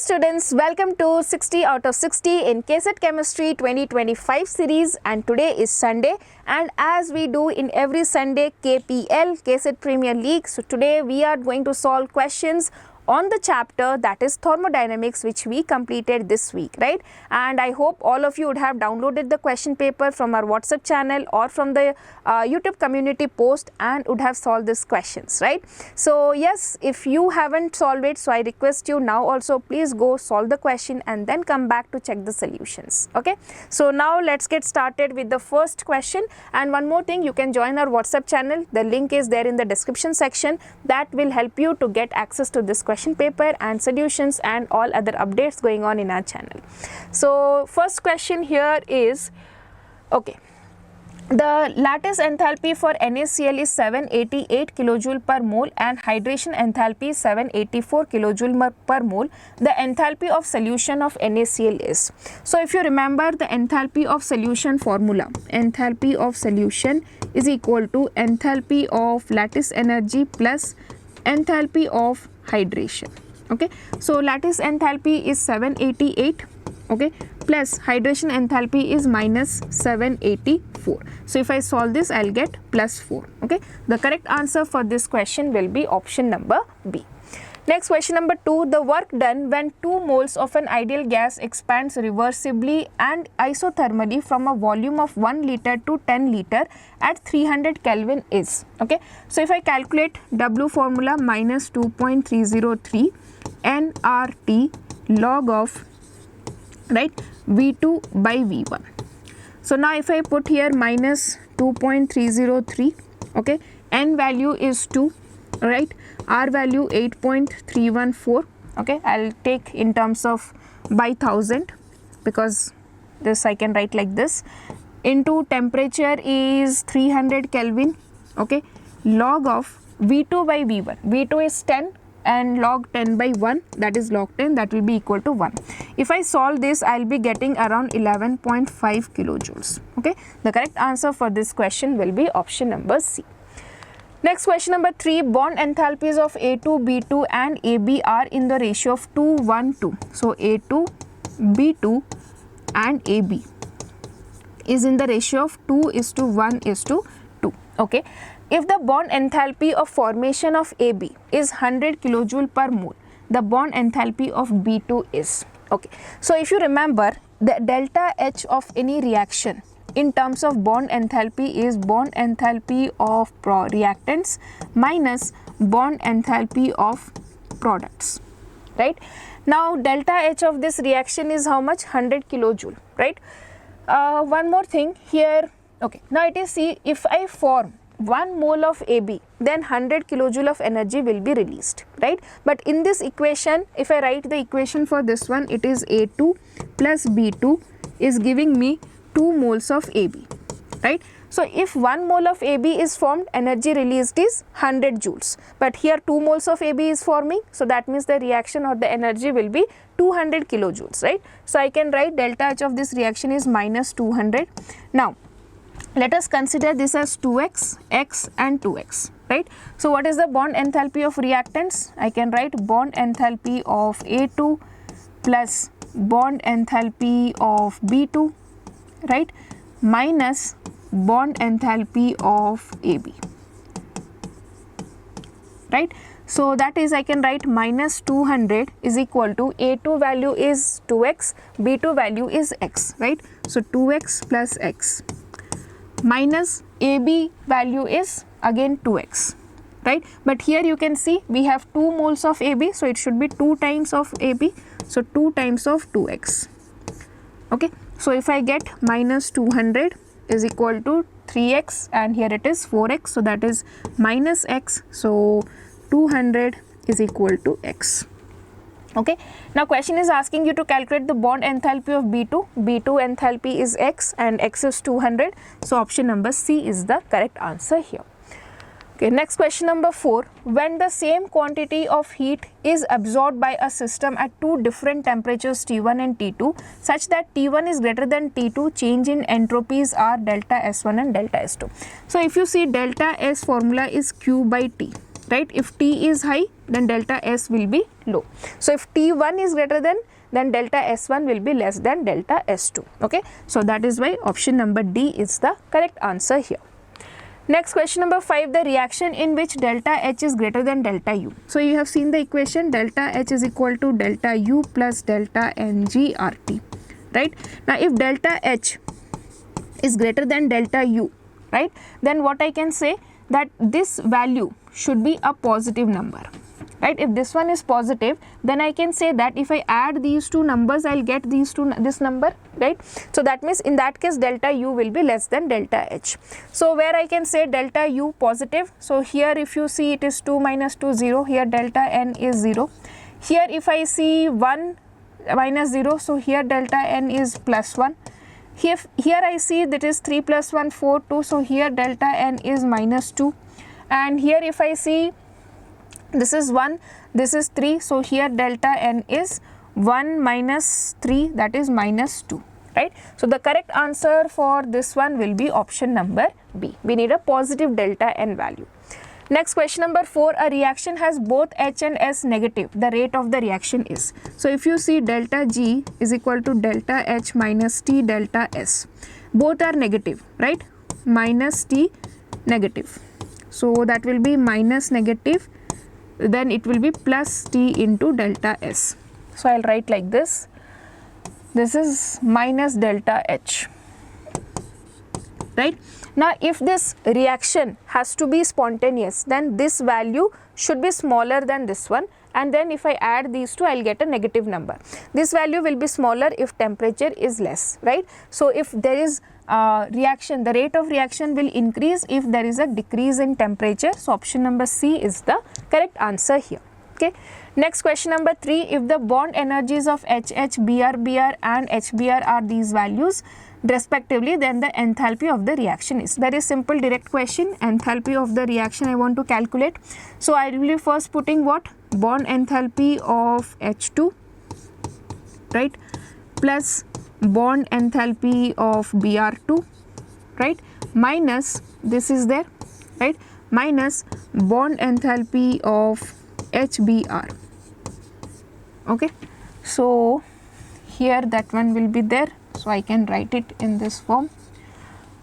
students, welcome to 60 out of 60 in KCET Chemistry 2025 series, and today is Sunday, and as we do in every Sunday, KPL, KCET Premier League. So today we are going to solve questions on the chapter that is thermodynamics, which we completed this week, right? And I hope all of you would have downloaded the question paper from our WhatsApp channel or from the YouTube community post and would have solved these questions, right? So yes, if you haven't solved it, so I request you now also please go solve the question and then come back to check the solutions. Okay, so now let's get started with the first question. And one more thing, you can join our WhatsApp channel. The link is there in the description section. That will help you to get access to this question paper and solutions and all other updates going on in our channel. So first question here is, okay, the lattice enthalpy for NaCl is 788 kilojoule per mole and hydration enthalpy is 784 kilojoule per mole. The enthalpy of solution of NaCl is, so if you remember the enthalpy of solution formula, enthalpy of solution is equal to enthalpy of lattice energy plus enthalpy of hydration. Okay, so lattice enthalpy is 788, okay, plus hydration enthalpy is minus 784. So if I solve this, I'll get plus 4. Okay, the correct answer for this question will be option number B. Next, question number 2, the work done when 2 moles of an ideal gas expands reversibly and isothermally from a volume of 1 liter to 10 liter at 300 Kelvin is, okay. So if I calculate W formula, minus 2.303 nRT log of, right, V2 by V1. So now if I put here minus 2.303, okay, N value is 2, right, R value 8.314, okay, I'll take in terms of by 1000 because this I can write like this, into temperature is 300 Kelvin, okay, log of V2 by V1, V2 is 10 and log 10 by 1, that is log 10, that will be equal to 1. If I solve this, I'll be getting around 11.5 kilojoules, okay. The correct answer for this question will be option number C. Next, question number 3, bond enthalpies of A2, B2 and AB are in the ratio of 2, 1, 2. So A2, B2 and AB is in the ratio of 2 is to 1 is to 2, okay. If the bond enthalpy of formation of AB is 100 kilojoule per mole, the bond enthalpy of B2 is, okay. So if you remember, the delta H of any reaction in terms of bond enthalpy is bond enthalpy of reactants minus bond enthalpy of products, right? Now delta H of this reaction is how much? 100 kilojoule, right? One more thing here, okay, now it is, see, if I form 1 mole of AB, then 100 kilojoule of energy will be released, right? But in this equation, if I write the equation for this one, it is A2 plus B2 is giving me 2 moles of AB, right? So if 1 mole of AB is formed, energy released is 100 joules, but here 2 moles of AB is forming, so that means the reaction or the energy will be 200 kilojoules, right? So I can write delta H of this reaction is minus 200. Now let us consider this as 2x, x and 2x, right? So what is the bond enthalpy of reactants? I can write bond enthalpy of A2 plus bond enthalpy of B2, right, minus bond enthalpy of AB, right? So that is, I can write minus 200 is equal to A2 value is 2x, B2 value is x, right? So 2x plus x minus AB value is again 2x, right? But here you can see we have 2 moles of AB, so it should be 2 times of AB, so 2 times of 2x, okay. So if I get minus 200 is equal to 3x and here it is 4x, so that is minus x, so 200 is equal to x, okay. Now question is asking you to calculate the bond enthalpy of B2. B2 enthalpy is x and x is 200, so option number C is the correct answer here. Okay, next question number 4, when the same quantity of heat is absorbed by a system at 2 different temperatures T1 and T2 such that T1 is greater than T2, change in entropies are delta S1 and delta S2. So if you see, delta S formula is Q by T, right? If T is high, then delta S will be low. So if T1 is greater than, then delta S1 will be less than delta S2. Okay, so that is why option number D is the correct answer here. Next, question number 5, the reaction in which delta H is greater than delta U. So you have seen the equation, delta H is equal to delta U plus delta Ng RT, right? Now if delta H is greater than delta U, right, then what I can say, that this value should be a positive number, right? If this one is positive, then I can say that if I add these two numbers, I'll get this number, right? So that means in that case delta U will be less than delta H. So where I can say delta U positive, so here if you see it is 2 minus 2 0, here delta N is 0. Here if I see 1 minus 0, so here delta N is plus 1. Here I see that is 3 plus 1 4 2, so here delta N is minus 2, and here if I see this is 1, this is 3, so here delta N is 1 minus 3, that is minus 2, right? So the correct answer for this one will be option number B. We need a positive delta N value. Next, question number 4, a reaction has both H and S negative, the rate of the reaction is. So if you see delta G is equal to delta H minus T delta S, both are negative, right? Minus T negative, so that will be minus negative, then it will be plus T into delta S. So I'll write like this, this is minus delta H, right? Now if this reaction has to be spontaneous, then this value should be smaller than this one, and then if I add these two, I'll get a negative number. This value will be smaller if temperature is less, right? So if there is reaction, the rate of reaction will increase if there is a decrease in temperature. So option number C is the correct answer here. Okay. Next, question number 3, if the bond energies of HH, Br and HBr are these values respectively, then the enthalpy of the reaction is. Very simple direct question, enthalpy of the reaction I want to calculate. So I will be first putting what? Bond enthalpy of H2, right, plus bond enthalpy of Br2, right, minus this is there, right, minus bond enthalpy of HBr. Okay, so here that one will be there, so I can write it in this form.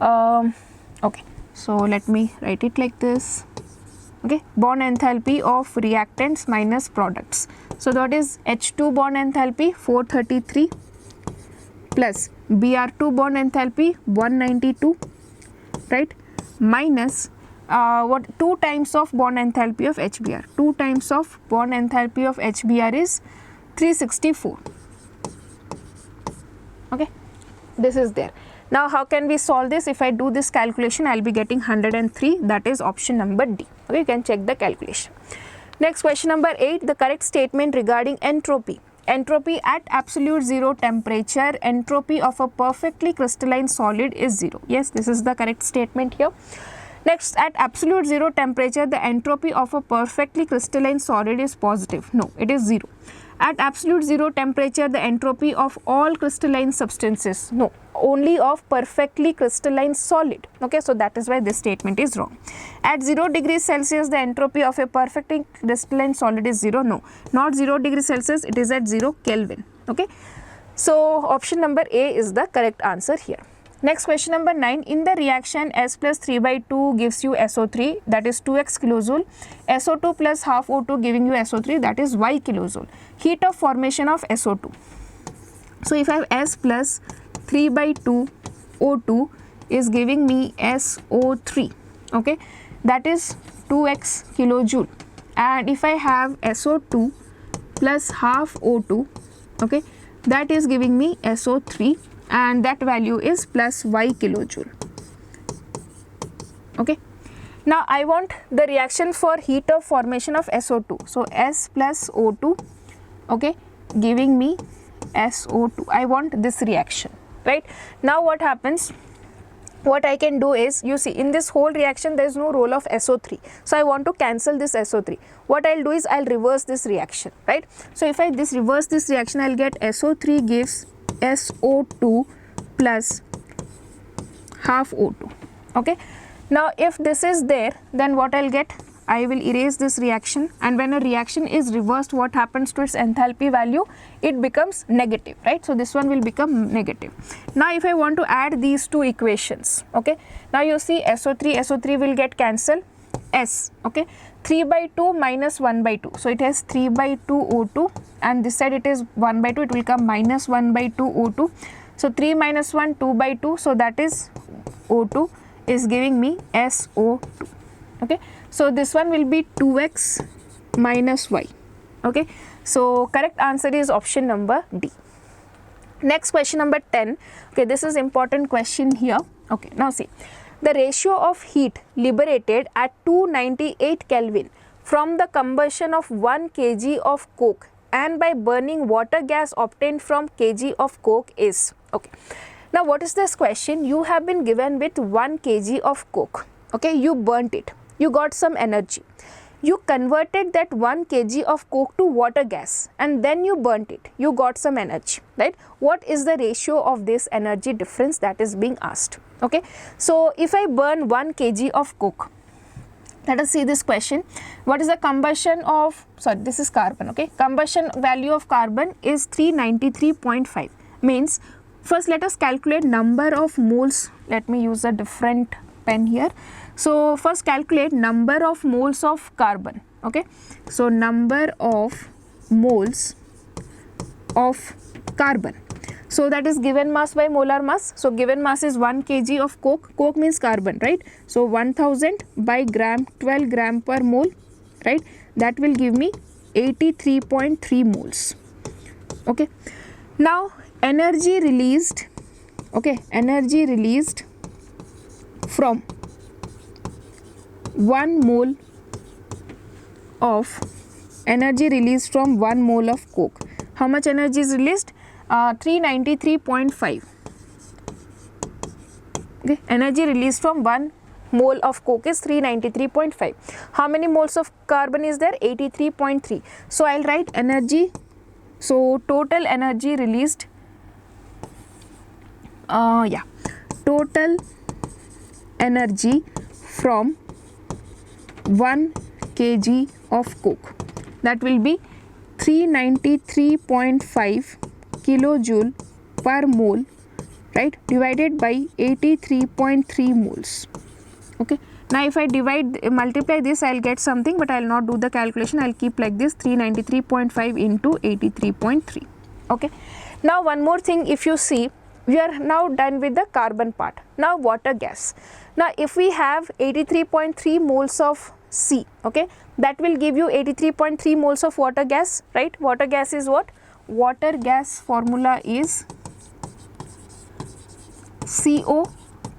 Okay, so let me write it like this. Okay, bond enthalpy of reactants minus products. So that is H2 bond enthalpy 433 plus Br2 bond enthalpy 192, right, minus what 2 times of bond enthalpy of HBr. 2 times of bond enthalpy of HBr is 364. Okay, this is there. Now how can we solve this? If I do this calculation, I will be getting 103, that is option number D. Okay, you can check the calculation. Next, question number 8, the correct statement regarding entropy. Entropy at absolute zero temperature, entropy of a perfectly crystalline solid is 0. Yes, this is the correct statement here. Next, at absolute zero temperature, the entropy of a perfectly crystalline solid is positive. No, it is 0. At absolute zero temperature, the entropy of all crystalline substances, no, only of perfectly crystalline solid. Okay, so that is why this statement is wrong. At 0 degrees Celsius, the entropy of a perfectly crystalline solid is 0. No, not 0 degrees Celsius, it is at 0 Kelvin. Okay, so option number A is the correct answer here. Next, question number 9, in the reaction S plus 3 by 2 gives you SO3, that is 2x kilojoule, SO2 plus half O2 giving you SO3, that is y kilojoule. Heat of formation of SO2. So if I have S plus 3 by 2 O2 is giving me SO3, okay, that is 2x kilojoule, and if I have SO2 plus half O2, okay, that is giving me SO3, and that value is plus y kilojoule. Okay, now I want the reaction for heat of formation of SO2. So S plus O2, okay, giving me SO2. I want this reaction, right? Now what happens? What I can do is, you see, in this whole reaction there is no role of SO3, so I want to cancel this SO3. What I'll do is I'll reverse this reaction, right? So if I reverse this reaction, I'll get SO3 gives SO2 plus half O2. Okay, now if this is there, then what I'll get? I will erase this reaction, and when a reaction is reversed, what happens to its enthalpy value? It becomes negative, right? So this one will become negative. Now if I want to add these two equations, okay, now you see SO3 will get cancelled, S, okay, 3 by 2 minus 1 by 2, so it has 3 by 2 O2, and this side it is 1 by 2, it will come minus 1 by 2 O2, so 3 minus 1, 2 by 2, so that is O2 is giving me SO2, okay. So this one will be 2x minus y, okay. So correct answer is option number D. Next question number 10, okay, this is important question here, okay. Now see, the ratio of heat liberated at 298 Kelvin from the combustion of 1 kg of coke and by burning water gas obtained from kg of coke is, okay. Now what is this question? You have been given with 1 kg of coke, okay, you burnt it, you got some energy, you converted that 1 kg of coke to water gas and then you burnt it, you got some energy, right? What is the ratio of this energy difference that is being asked, okay? So if I burn 1 kg of coke, let us see this question. What is the combustion of, sorry, this is carbon, okay, combustion value of carbon is 393.5, means first let us calculate number of moles. Let me use a different pen here. So first calculate number of moles of carbon, okay. So number of moles of carbon, so that is given mass by molar mass. So given mass is 1 kg of coke, coke means carbon, right? So 1000 by gram, 12 gram per mole, right? That will give me 83.3 moles, okay. Now energy released, okay, energy released from 1 mole of, energy released from 1 mole of coke. How much energy is released? 393.5, okay. Energy released from 1 mole of coke is 393.5. How many moles of carbon is there? 83.3. So I'll write energy, so total energy released, total energy from 1 kg of coke, that will be 393.5 kilojoule per mole, right, divided by 83.3 moles, okay. Now if I multiply this, I'll get something, but I'll not do the calculation, I'll keep like this, 393.5 into 83.3, okay. Now one more thing, if you see, we are now done with the carbon part. Now water gas. Now if we have 83.3 moles of C, okay, that will give you 83.3 moles of water gas, right? Water gas is what? Water gas formula is CO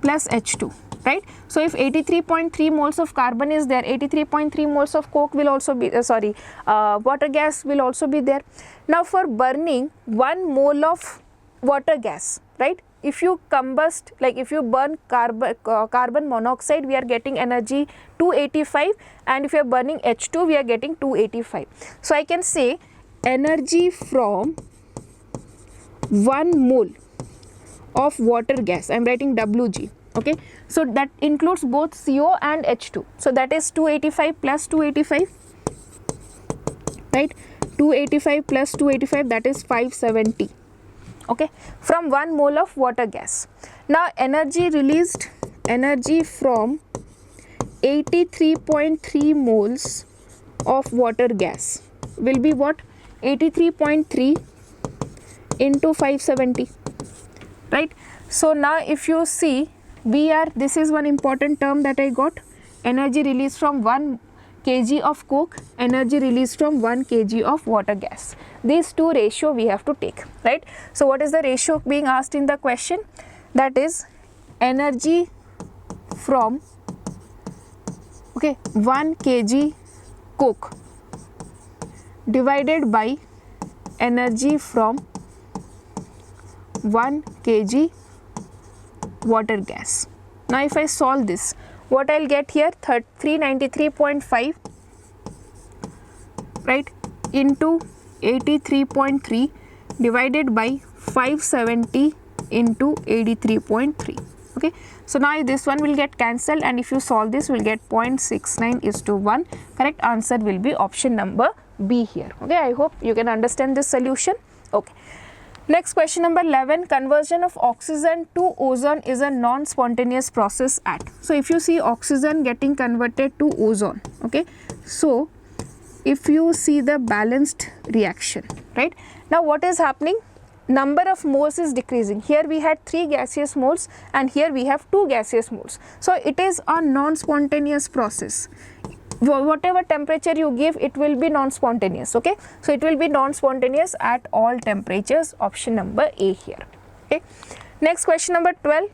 plus H2, right? So if 83.3 moles of carbon is there, 83.3 moles of coke will also be, water gas will also be there. Now for burning 1 mole of water gas, right? If you combust, like if you burn carbon monoxide, we are getting energy 285, and if you are burning H2, we are getting 285. So I can say energy from 1 mole of water gas, I am writing Wg, okay. So that includes both CO and H2. So that is 285 plus 285, right? 285 plus 285, that is 570. Okay, from 1 mole of water gas. Now energy released, energy from 83.3 moles of water gas will be what? 83.3 into 570, right? So now if you see, this is one important term that I got, energy released from 1 kg of coke, energy released from 1 kg of water gas. These two ratio we have to take, right? So what is the ratio being asked in the question? That is energy from 1 kg coke divided by energy from 1 kg water gas. Now if I solve this, what I'll get here? 393.5, right, into 83.3 divided by 570 into 83.3. Okay, so now this one will get cancelled, and if you solve this, we'll get 0.69:1. Correct answer will be option number B here. Okay, I hope you can understand this solution. Okay. Next question number 11, conversion of oxygen to ozone is a non-spontaneous process at. So if you see oxygen getting converted to ozone, okay, so if you see the balanced reaction, right, now what is happening? Number of moles is decreasing. Here we had 3 gaseous moles and here we have 2 gaseous moles. So it is a non-spontaneous process. Whatever temperature you give, it will be non-spontaneous. Okay, so it will be non-spontaneous at all temperatures. Option number A here. Okay, next question number 12.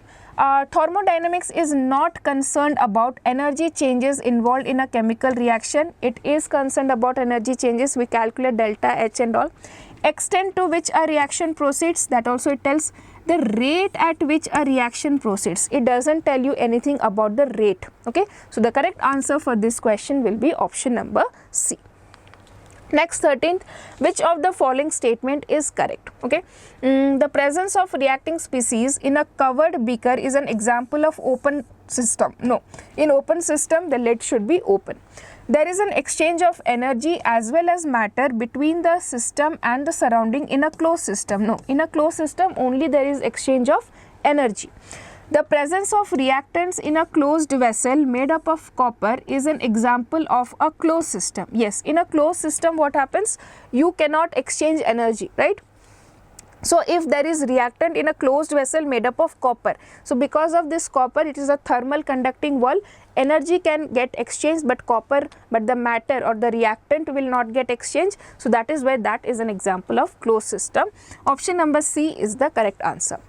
Thermodynamics is not concerned about energy changes involved in a chemical reaction. It is concerned about energy changes. We calculate delta H and all. Extent to which a reaction proceeds, that also it tells. The rate at which a reaction proceeds, it doesn't tell you anything about the rate. Okay, so the correct answer for this question will be option number C. Next, 13th, which of the following statement is correct? Okay, the presence of reacting species in a covered beaker is an example of open system. No, in open system the lid should be open. There is an exchange of energy as well as matter between the system and the surrounding in a closed system. No, in a closed system only there is exchange of energy. The presence of reactants in a closed vessel made up of copper is an example of a closed system. Yes, in a closed system what happens? You cannot exchange energy, right? So if there is reactant in a closed vessel made up of copper, so because of this copper, it is a thermal conducting wall, energy can get exchanged, but the matter or the reactant will not get exchanged. So that is why that is an example of closed system. Option number C is the correct answer.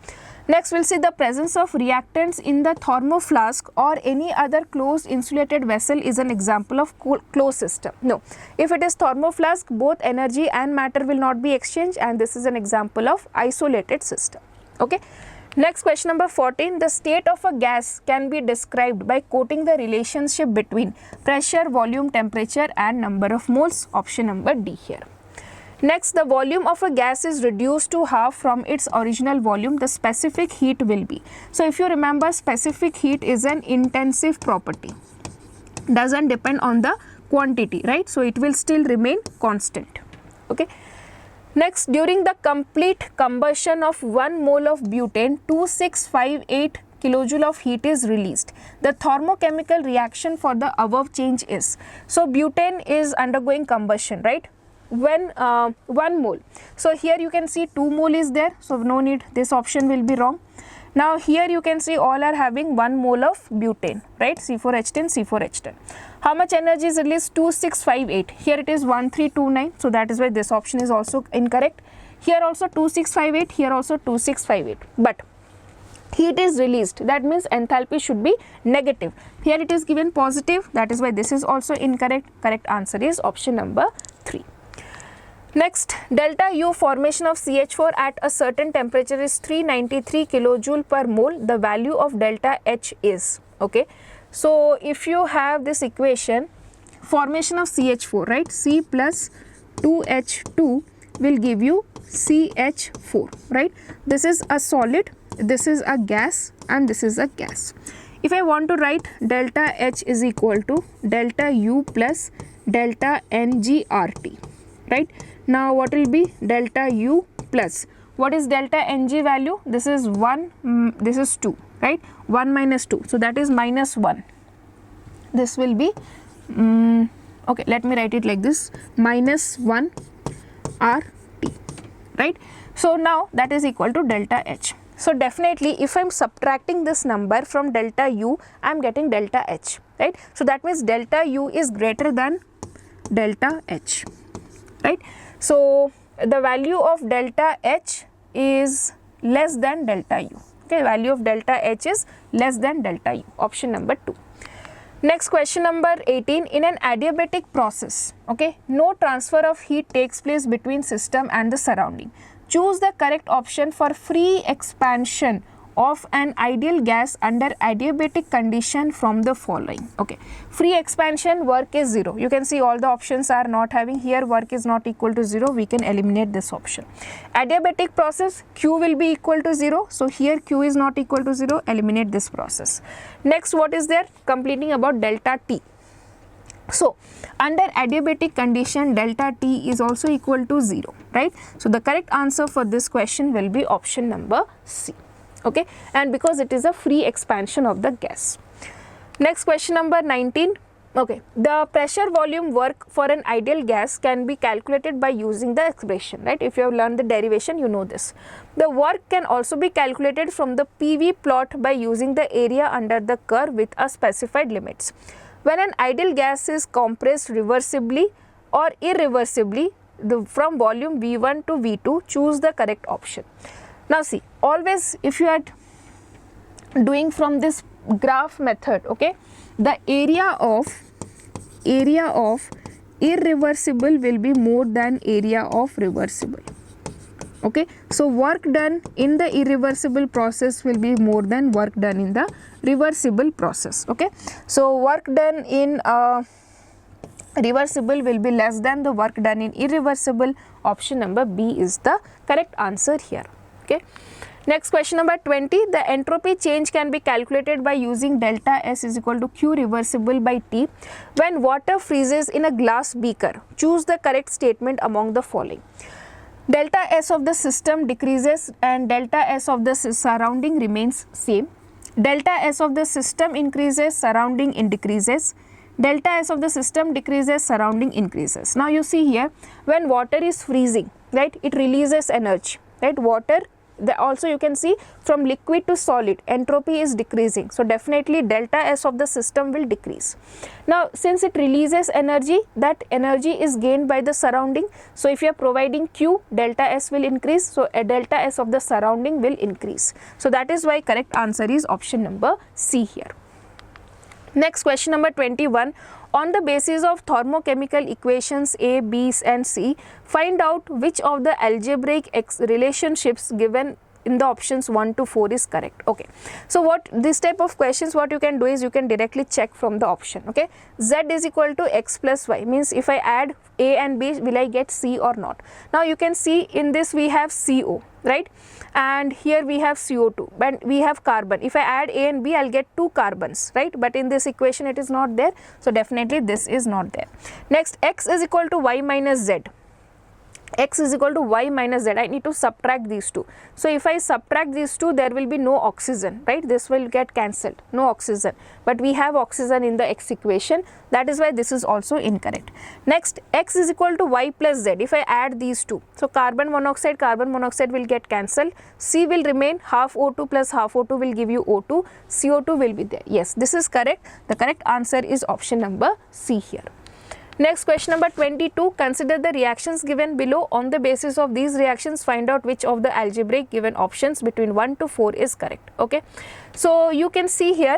Next, we'll see the presence of reactants in the thermoflask or any other closed insulated vessel is an example of closed system. No, if it is thermoflask, both energy and matter will not be exchanged, and this is an example of isolated system. Okay. Next, question number 14, the state of a gas can be described by quoting the relationship between pressure, volume, temperature and number of moles. Option number D here. Next, the volume of a gas is reduced to half from its original volume. The specific heat will be. So if you remember, specific heat is an intensive property. Doesn't depend on the quantity, right? So it will still remain constant. Okay. Next, during the complete combustion of 1 mole of butane, 2658 kilojoule of heat is released. The thermochemical reaction for the above change is. So butane is undergoing combustion, right? When 1 mole. So here you can see 2 mole is there, so no need, this option will be wrong. Now here you can see all are having 1 mole of butane, right? C4H10, C4H10. How much energy is released? 2658. Here it is 1329, so that is why this option is also incorrect. Here also 2658, here also 2658. But heat is released, that means enthalpy should be negative. Here it is given positive, that is why this is also incorrect. Correct answer is option number 3. Next, delta U formation of CH4 at a certain temperature is 393 kilojoule per mole. The value of delta H is, okay. So if you have this equation, formation of CH4, right, C plus 2H2 will give you CH4, right. This is a solid, this is a gas and this is a gas. If I want to write delta H is equal to delta U plus delta NGRT, right. Now what will be delta U plus, what is delta Ng value? This is 1, this is 2, right, 1 minus 2, so that is minus 1. This will be, okay, let me write it like this, minus 1 RT, right. So now that is equal to delta H. So definitely if I am subtracting this number from delta U, I am getting delta H, right. So that means delta U is greater than delta H, right. So the value of delta H is less than delta U. Okay, value of delta H is less than delta U. Option number 2. Next, question number 18. In an adiabatic process, okay, no transfer of heat takes place between system and the surrounding. Choose the correct option for free expansion of an ideal gas under adiabatic condition from the following. Okay, free expansion, work is 0. You can see all the options are not having here, work is not equal to 0, we can eliminate this option. Adiabatic process, Q will be equal to 0, so here Q is not equal to 0, eliminate this process. Next, what is there? Completing about delta T. So, under adiabatic condition, delta T is also equal to 0, right? So, the correct answer for this question will be option number C, okay? And because it is a free expansion of the gas. Next, question number 19. Okay, the pressure volume work for an ideal gas can be calculated by using the expression, right? If you have learned the derivation, you know this. The work can also be calculated from the PV plot by using the area under the curve with a specified limits. When an ideal gas is compressed reversibly or irreversibly from volume V1 to V2, choose the correct option. Now see, always if you are doing from this graph method, okay, the area of irreversible will be more than area of reversible. Okay, so work done in the irreversible process will be more than work done in the reversible process. Okay, so work done in reversible will be less than the work done in irreversible. Option number B is the correct answer here. Okay, next, question number 20. The entropy change can be calculated by using delta S is equal to Q reversible by T when water freezes in a glass beaker. Choose the correct statement among the following. Delta S of the system decreases and delta S of the surrounding remains same. Delta S of the system increases, surrounding decreases. Delta S of the system decreases, surrounding increases. Now you see here, when water is freezing, right, it releases energy, right? Water, also you can see from liquid to solid, entropy is decreasing. So definitely delta S of the system will decrease. Now since it releases energy, that energy is gained by the surrounding. So if you are providing Q, delta S will increase. So a delta S of the surrounding will increase. So that is why correct answer is option number C here. Next, question number 21. On the basis of thermochemical equations A, B and C, find out which of the algebraic relationships given in the options 1 to 4 is correct. Okay, so what this type of questions, what you can do is you can directly check from the option. Okay, Z is equal to X plus Y, means if I add A and B, will I get C or not? Now you can see in this we have CO, right, and here we have CO2 and we have carbon. If I add A and B, I'll get 2 carbons, right, but in this equation it is not there, so definitely this is not there. Next, X is equal to Y minus Z. X is equal to Y minus Z. I need to subtract these two. So if I subtract these two, there will be no oxygen, right? This will get cancelled, no oxygen. But we have oxygen in the X equation. That is why this is also incorrect. Next, X is equal to Y plus Z. If I add these two, so carbon monoxide will get cancelled. C will remain, half O2 plus half O2 will give you O2. CO2 will be there. Yes, this is correct. The correct answer is option number C here. Next, question number 22. Consider the reactions given below. On the basis of these reactions, find out which of the algebraic given options between 1 to 4 is correct. Okay, so you can see here,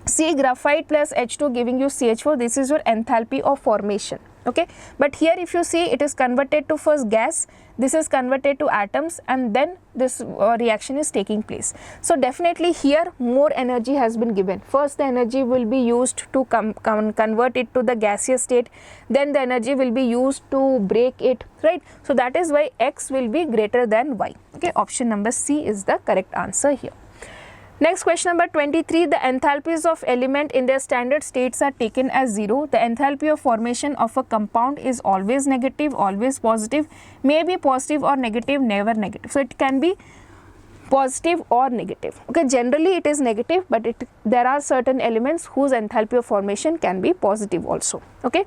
C graphite plus H2 giving you CH4. This is your enthalpy of formation. Okay, but here if you see, it is converted to first gas, this is converted to atoms, and then this reaction is taking place. So definitely here more energy has been given. First the energy will be used to convert it to the gaseous state, then the energy will be used to break it, right? So that is why X will be greater than Y. Okay, option number C is the correct answer here. Next, question number 23. The enthalpies of element in their standard states are taken as 0. The enthalpy of formation of a compound is always negative, always positive, may be positive or negative, never negative. So it can be positive or negative. Okay, generally it is negative, but there are certain elements whose enthalpy of formation can be positive also. Okay.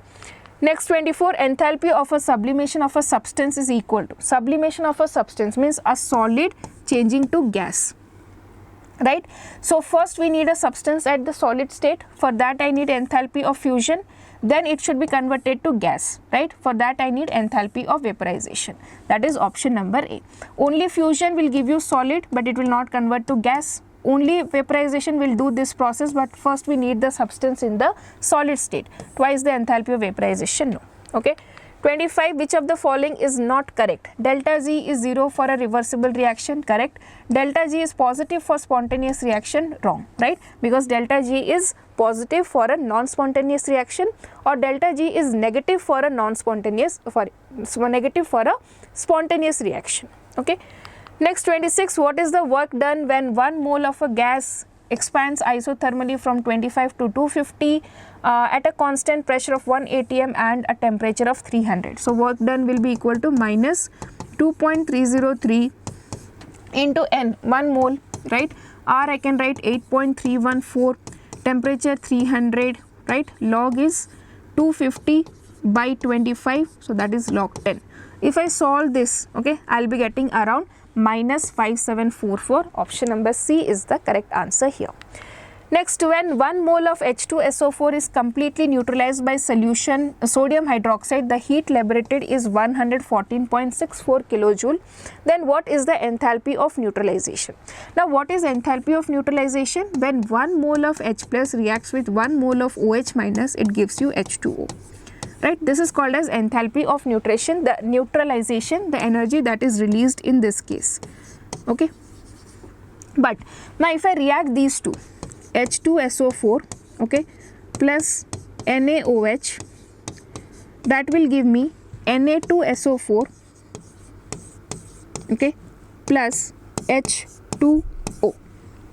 Next, 24. Enthalpy of a sublimation of a substance is equal to. Sublimation of a substance means a solid changing to gas. Right, so first we need a substance at the solid state. For that I need enthalpy of fusion, then it should be converted to gas, right? For that I need enthalpy of vaporization. That is option number A. Only fusion will give you solid, but it will not convert to gas. Only vaporization will do this process, but first we need the substance in the solid state. Twice the enthalpy of vaporization, no. Okay. 25, which of the following is not correct? Delta G is 0 for a reversible reaction, correct. Delta G is positive for spontaneous reaction, wrong, right? Because delta G is positive for a non-spontaneous reaction, or delta G is negative for a non-spontaneous, negative for a spontaneous reaction, okay. Next 26, what is the work done when 1 mole of a gas expands isothermally from 25 to 250 at a constant pressure of 1 atm and a temperature of 300. So work done will be equal to minus 2.303 into N, 1 mole, right. R I can write 8.314, temperature 300, right. Log is 250 by 25, so that is log 10. If I solve this, okay, I will be getting around minus 5744. Option number C is the correct answer here. Next, when 1 mole of H2SO4 is completely neutralized by solution sodium hydroxide, the heat liberated is 114.64 kilojoule. Then what is the enthalpy of neutralization? Now, what is enthalpy of neutralization? When 1 mole of H plus reacts with 1 mole of OH minus, it gives you H2O. Right, this is called as enthalpy of neutralization, the energy that is released in this case, okay. But now if I react these two, H2SO4, okay, plus NaOH, that will give me Na2SO4, okay, plus H2O,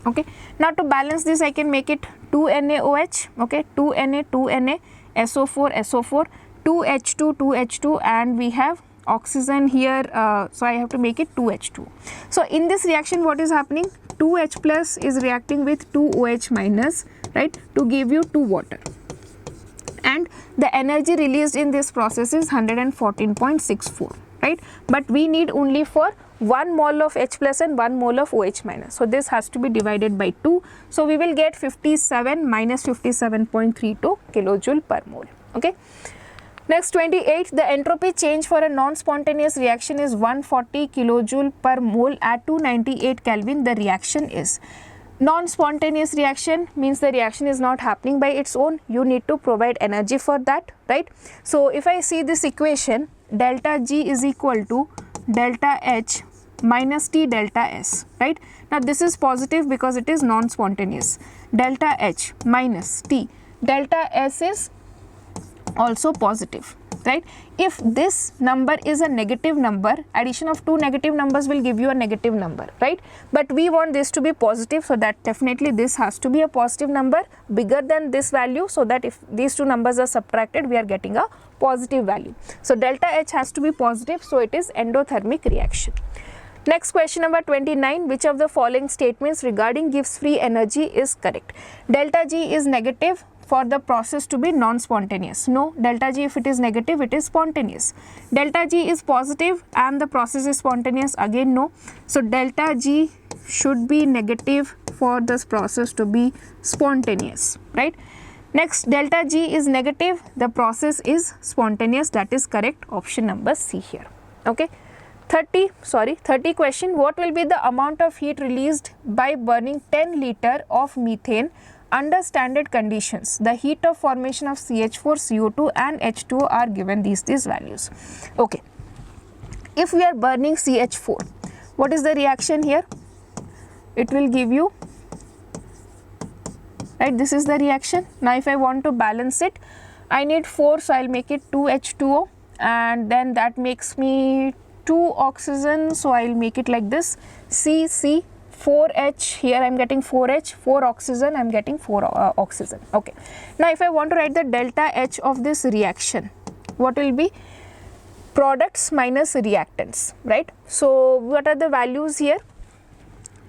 okay. Now to balance this, I can make it 2NaOH, okay, 2Na, 2Na, SO4, SO4, 2H2, 2H2, and we have oxygen here, so I have to make it 2H2. So in this reaction, what is happening? 2H plus is reacting with 2OH minus, right, to give you 2 water, and the energy released in this process is 114.64, right. But we need only for 1 mole of H plus and 1 mole of OH minus. So this has to be divided by 2. So we will get 57 minus 57.32 kilojoule per mole, okay. Next 28, the entropy change for a non-spontaneous reaction is 140 kilojoule per mole at 298 Kelvin. The reaction is non-spontaneous reaction, means the reaction is not happening by its own. You need to provide energy for that, right. So if I see this equation, delta G is equal to delta H minus T delta S, right. Now this is positive because it is non-spontaneous. Delta H minus T delta S is also positive, right. If this number is a negative number, addition of 2 negative numbers will give you a negative number, right. But we want this to be positive, so that definitely this has to be a positive number bigger than this value, so that if these 2 numbers are subtracted, we are getting a positive value. So delta H has to be positive, so it is endothermic reaction. Next question number 29, which of the following statements regarding Gibbs free energy is correct? Delta G is negative for the process to be non-spontaneous. No, delta G, if it is negative, it is spontaneous. Delta G is positive and the process is spontaneous, again no. So delta G should be negative for this process to be spontaneous, right. Next, delta G is negative, the process is spontaneous, that is correct, option number C here, okay. 30 question, what will be the amount of heat released by burning 10 liter of methane under standard conditions? The heat of formation of CH4, CO2 and H2O are given these values, okay. If we are burning CH4, what is the reaction here? It will give you, right, this is the reaction. Now if I want to balance it, I need 4, so I will make it 2H2O, and then that makes me 2 oxygen, so I will make it like this, C, 4H, here I am getting 4H, 4 oxygen, I am getting 4 oxygen, okay. Now if I want to write the delta H of this reaction, what will be? Products minus reactants, right. So what are the values here?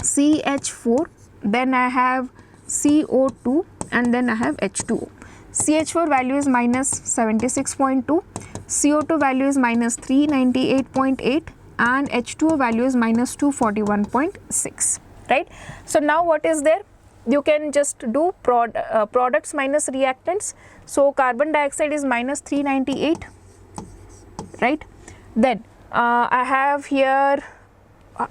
CH4, then I have CO2, and then I have H2O. CH4 value is minus 76.2, CO2 value is minus 398.8, and H2O value is minus 241.6, right. So now what is there? You can just do products minus reactants. So carbon dioxide is minus 398, right. Then I have here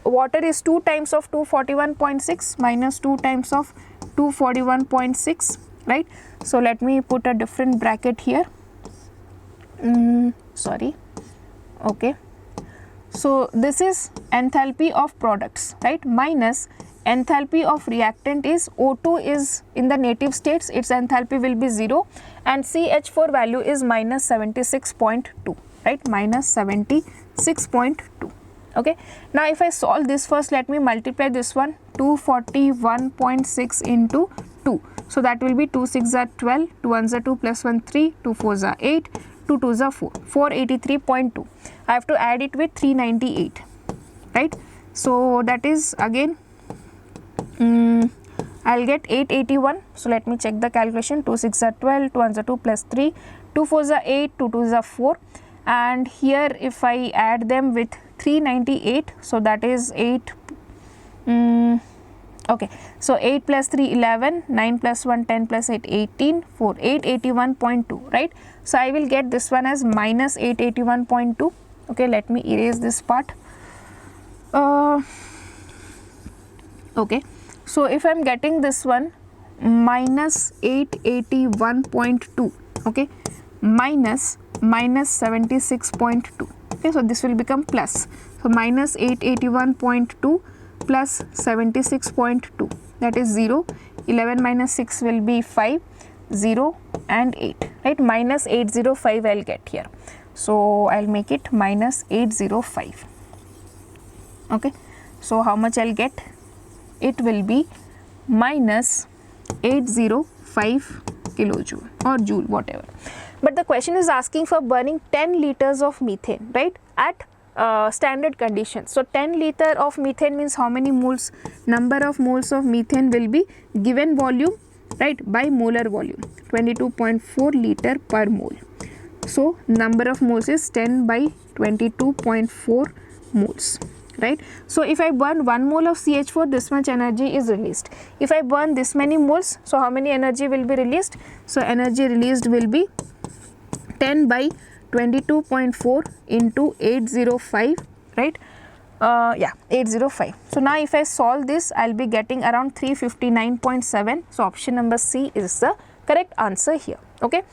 water is 2 times of 241.6 minus 2 times of 241.6, right. So let me put a different bracket here. sorry, okay. So this is enthalpy of products, right, minus enthalpy of reactant is O2 is in the native states, its enthalpy will be 0, and CH4 value is minus 76.2, right, minus 76.2. Okay, now if I solve this first, let me multiply this one, 241.6 into 2. So that will be 2 6 are 12, 2 1s are 2 plus 1 3, 2 4s are 8, 2 2s are 4, 483.2. I have to add it with 398, right? So that is again, I'll get 881. So let me check the calculation. 2 6 are 12, 2 1s are 2 plus 3, 2 4s are 8, 2 2s are 4, and here if I add them with 398, so that is 8, okay, so 8 plus 3 11, 9 plus 1 10 plus 8 18, 4 881.2, right? So I will get this one as minus 881.2. okay, let me erase this part. Okay, so if I am getting this one minus 881.2, okay, minus 76.2, okay, so this will become plus, so minus 881.2 plus 76.2, that is 0, 11 minus 6 will be 5, 0 and 8, right, minus 805 I will get here. So I will make it minus 805, okay. So how much I will get? It will be minus 805 kilojoule or joule, whatever. But the question is asking for burning 10 liters of methane, right, at standard conditions. So 10 liter of methane means how many moles? Number of moles of methane will be given volume, right, by molar volume, 22.4 liter per mole. So number of moles is 10 by 22.4 moles, right. So if I burn 1 mole of CH4, this much energy is released. If I burn this many moles, so how many energy will be released? So energy released will be 10 by 22.4 into 805, right, yeah, 805. So now if I solve this, I will be getting around 359.7. so option number C is the correct answer here, okay.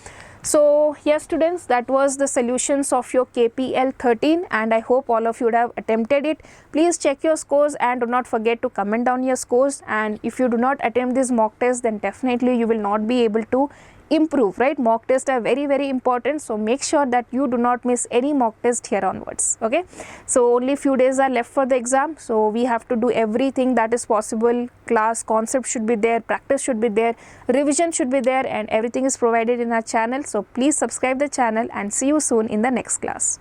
So yes students, that was the solutions of your KPL 13, and I hope all of you would have attempted it. Please check your scores and do not forget to comment down your scores, and if you do not attempt this mock test, then definitely you will not be able to improve, right. Mock tests are very, very important, so make sure that you do not miss any mock test here onwards, okay. So only few days are left for the exam, so we have to do everything that is possible. Class concept should be there, practice should be there, revision should be there, and everything is provided in our channel. So please subscribe the channel and see you soon in the next class.